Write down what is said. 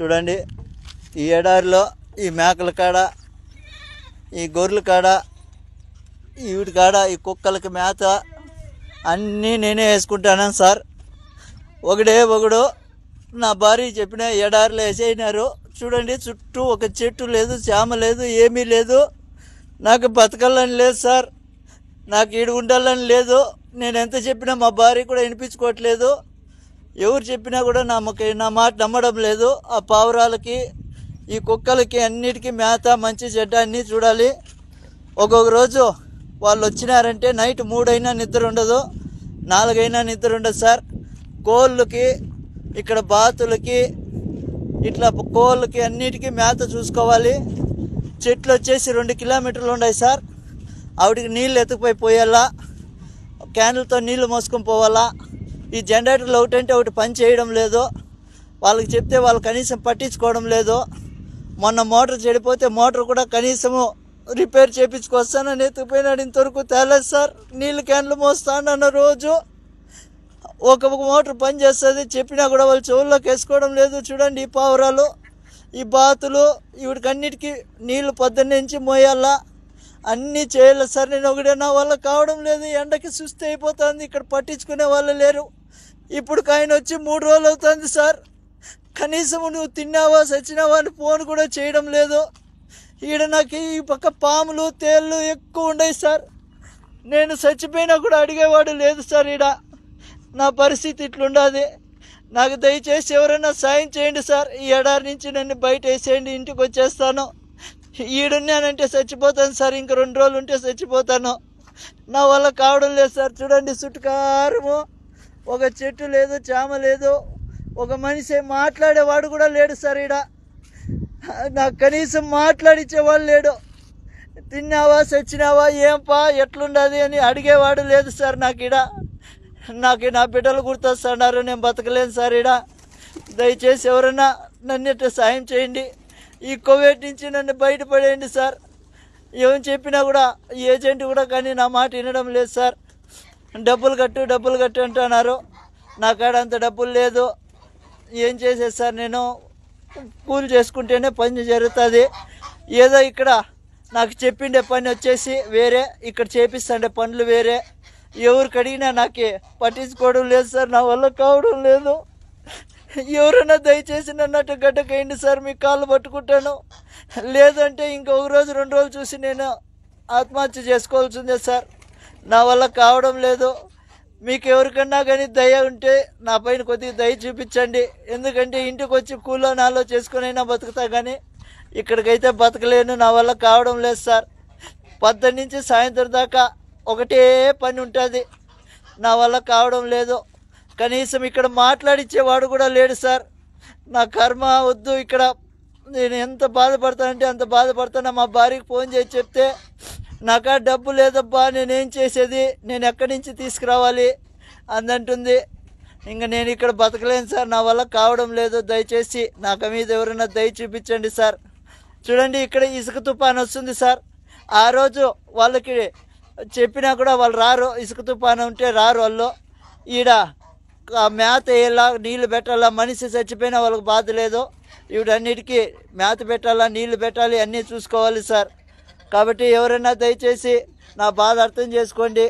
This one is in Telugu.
చూడండి ఈ ఎడారిలో ఈ మేకల కాడ, ఈ గొర్రెల కాడ, వీటి కాడ ఈ కుక్కలకి మేత అన్నీ నేనే వేసుకుంటాను సార్. ఒకడు నా భార్య చెప్పిన ఎడారిలో వేసేసినారు. చూడండి చుట్టూ ఒక చెట్టు లేదు, చేమ లేదు, ఏమీ లేదు. నాకు బతకాలని లేదు సార్, నాకు ఈడు ఉండాలని లేదు. నేను ఎంత చెప్పినా మా భార్య కూడా వినిపించుకోవట్లేదు. ఎవరు చెప్పినా కూడా నా మాట నమ్మడం లేదు. ఆ పావురాలకి, ఈ కుక్కలకి అన్నిటికీ మేత, మంచి చెడ్డ అన్నీ చూడాలి. ఒక్కొక్క రోజు వాళ్ళు వచ్చినారంటే నైట్ 3 అయినా నిద్ర ఉండదు, 4 అయినా నిద్ర ఉండదు సార్. కోళ్ళకి, ఇక్కడ బాతులకి, ఇట్లా కోళ్ళకి అన్నిటికీ మేత చూసుకోవాలి. చెట్లు వచ్చేసి 2 కిలోమీటర్లు ఉన్నాయి సార్. ఆవిడికి నీళ్ళు ఎత్తుకుపోయి పోయాలా, క్యాన్లతో నీళ్లు మోసుకొని పోవాలా. ఈ జనరేటర్లు ఒకటంటే ఒకటి పని చేయడం లేదు. వాళ్ళకి చెప్తే వాళ్ళు కనీసం పట్టించుకోవడం లేదు. మొన్న మోటార్ చెడిపోతే మోటార్ కూడా కనీసము రిపేర్ చేయించుకొస్తానని ఎత్తుకుపోయినాడు, ఇంతవరకు తేలేదు సార్. నీళ్ళు క్యాన్లు మోస్తానన్న రోజు ఒక మోటార్ పని చేస్తుంది, చెప్పినా కూడా వాళ్ళు చెవుల్లోకి వేసుకోవడం లేదు. చూడండి ఈ పావురాలు, ఈ బాతులు, వీటికన్నిటికీ నీళ్లు పొద్దున్నుంచి మోయాలా, అన్నీ చేయాలి సార్. నేను ఒకటే, నా వల్ల కావడం లేదు. ఎండకి సుస్థి అయిపోతుంది, ఇక్కడ పట్టించుకునే వాళ్ళు లేరు. ఇప్పుడు ఆయన వచ్చి 3 రోజులు అవుతుంది సార్. కనీసం నువ్వు తిన్నావా సచ్చినావా అని ఫోన్ కూడా చేయడం లేదు. ఈడ నాకు ఈ పక్క పాములు, తేళ్ళు ఎక్కువ ఉన్నాయి సార్. నేను చచ్చిపోయినా కూడా అడిగేవాడు లేదు సార్. ఈడ నా పరిస్థితి ఇట్లుండదు. నాకు దయచేసి ఎవరైనా సాయం చేయండి సార్. ఈ ఎడారి నుంచి నన్ను బయట వేసేయండి, ఇంటికి వచ్చేస్తాను. ఈడున్నానంటే చచ్చిపోతాను సార్, ఇంక 2 రోజులు ఉంటే చచ్చిపోతాను. నా వల్ల కావడం లేదు సార్. చూడండి చుట్టుకారము ఒక చెట్టు లేదు, చేమ లేదు, ఒక మనిషి మాట్లాడేవాడు కూడా లేడు సార్. ఈడ నాకు కనీసం మాట్లాడిచ్చేవాడు లేడు. తిన్నావా చచ్చినావా, ఏంపా ఎట్లుండదు అని అడిగేవాడు లేదు సార్. నాకు నా బిడ్డలు గుర్తొస్తున్నారు, నేను బతకలేను సార్. ఈడ దయచేసి ఎవరైనా నన్ను సాయం చేయండి. ఈ కోవిడ్ నుంచి నన్ను బయటపడేయండి సార్. ఏం చెప్పినా కూడా ఏజెంట్ కూడా కానీ నా మాట వినడం లేదు సార్. డబ్బులు కట్టు అంటున్నారు. నా కాడ అంత డబ్బులు లేదు. ఏం చేసేది సార్, నేను కూలి చేసుకుంటేనే పని జరుగుతుంది. ఏదో ఇక్కడ నాకు చెప్పిండే పని వచ్చేసి వేరే, ఇక్కడ చేపిస్తుండే పనులు వేరే. ఎవరికి అడిగినా నాకు పట్టించుకోవడం లేదు సార్. నా వల్ల కావడం లేదు. ఎవరైనా దయచేసి నన్ను గడ్డకేయండి సార్, మీ కాళ్ళు పట్టుకుంటాను. లేదంటే ఇంకొక రోజు 2 రోజులు చూసి నేను ఆత్మహత్య చేసుకోవాల్సిందే సార్. నా వల్ల కావడం లేదు. మీకు ఎవరికన్నా కానీ దయ ఉంటే నా పైన కొద్దిగా దయ చూపించండి. ఎందుకంటే ఇంటికి వచ్చి కూలో నాలో చేసుకునైనా బతుకుతా, కానీ ఇక్కడికైతే బతకలేను. నా వల్ల కావడం లేదు సార్. 10 నుంచి సాయంత్రం దాకా ఒకటే పని ఉంటుంది. నా వల్ల కావడం లేదు. కనీసం ఇక్కడ మాట్లాడిచ్చేవాడు కూడా లేడు సార్. నా కర్మ వద్దు. ఇక్కడ నేను ఎంత బాధపడతానంటే అంత బాధపడతాను. మా భార్యకి ఫోన్ చేసి చెప్తే నాకా డబ్బు లేదబ్బా, నేనేం చేసేది, నేను ఎక్కడి నుంచి తీసుకురావాలి అందంటుంది. ఇంకా నేను ఇక్కడ బతకలేను సార్. నా వల్ల కావడం లేదు. దయచేసి నాకు మీద ఎవరైనా దయ చూపించండి సార్. చూడండి ఇక్కడ ఇసుక తుఫాను వస్తుంది సార్. ఆ రోజు వాళ్ళకి చెప్పినా కూడా వాళ్ళు రారు. ఇసుక తుఫాను ఉంటే రారు వాళ్ళు. ఈడ మేత వేయాలా, నీళ్లు పెట్టాలా. మనిషి చచ్చిపోయినా వాళ్ళకి బాధ లేదు. వీటన్నిటికీ మేత పెట్టాలా, నీళ్లు పెట్టాలి, అన్నీ చూసుకోవాలి సార్. కాబట్టి ఎవరైనా దయచేసి నా బాధ అర్థం చేసుకోండి.